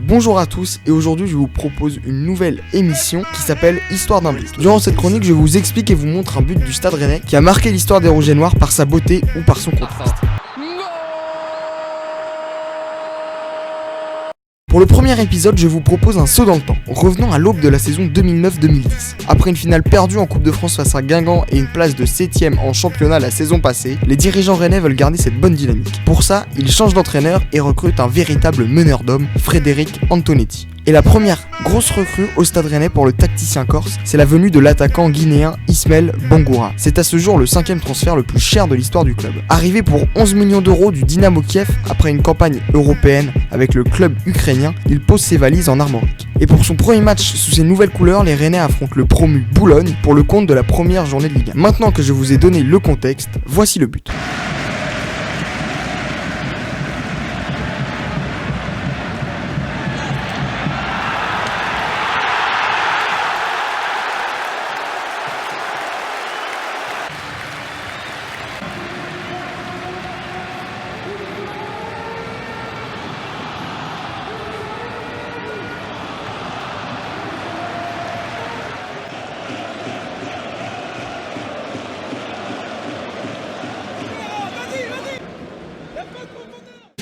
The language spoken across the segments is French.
Bonjour à tous et aujourd'hui je vous propose une nouvelle émission qui s'appelle Histoire d'un but. Durant cette chronique je vous explique et vous montre un but du Stade Rennais qui a marqué l'histoire des Rouges et Noirs par sa beauté ou par son contraste. Pour le premier épisode, je vous propose un saut dans le temps. Revenons à l'aube de la saison 2009-2010. Après une finale perdue en Coupe de France face à Guingamp et une place de 7ème en championnat la saison passée, les dirigeants rennais veulent garder cette bonne dynamique. Pour ça, ils changent d'entraîneur et recrutent un véritable meneur d'hommes, Frédéric Antonetti. Et la première grosse recrue au Stade Rennais pour le tacticien corse, c'est la venue de l'attaquant guinéen Ismaël Bangoura. C'est à ce jour le 5e transfert le plus cher de l'histoire du club. Arrivé pour 11 millions d'euros du Dynamo Kiev après une campagne européenne avec le club ukrainien, il pose ses valises en Armorique. Et pour son premier match sous ses nouvelles couleurs, les Rennais affrontent le promu Boulogne pour le compte de la première journée de Ligue 1. Maintenant que je vous ai donné le contexte, voici le but.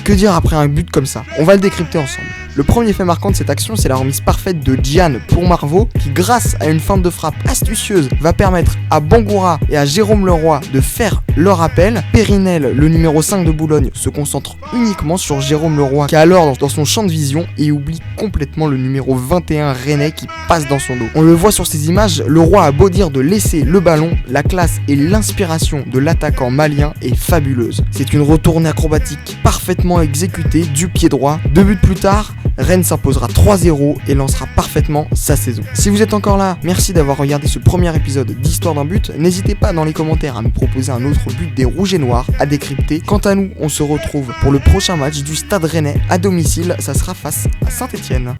Que dire après un but comme ça? On va le décrypter ensemble. Le premier fait marquant de cette action, c'est la remise parfaite de Gian pour Marveau, qui grâce à une feinte de frappe astucieuse va permettre à Bangoura et à Jérôme Leroy de faire leur appel. Périnel, le numéro 5 de Boulogne, se concentre uniquement sur Jérôme Leroy, qui est alors dans son champ de vision et oublie complètement le numéro 21 rennais qui passe dans son dos. On le voit sur ces images, Leroy a beau dire de laisser le ballon, la classe et l'inspiration de l'attaquant malien est fabuleuse. C'est une retournée acrobatique parfaitement exécutée du pied droit. 2 buts plus tard, Rennes s'imposera 3-0 et lancera parfaitement sa saison. Si vous êtes encore là, merci d'avoir regardé ce premier épisode d'Histoire d'un but. N'hésitez pas dans les commentaires à me proposer un autre but des Rouges et Noirs à décrypter. Quant à nous, on se retrouve pour le prochain match du Stade Rennais à domicile. Ça sera face à Saint-Etienne.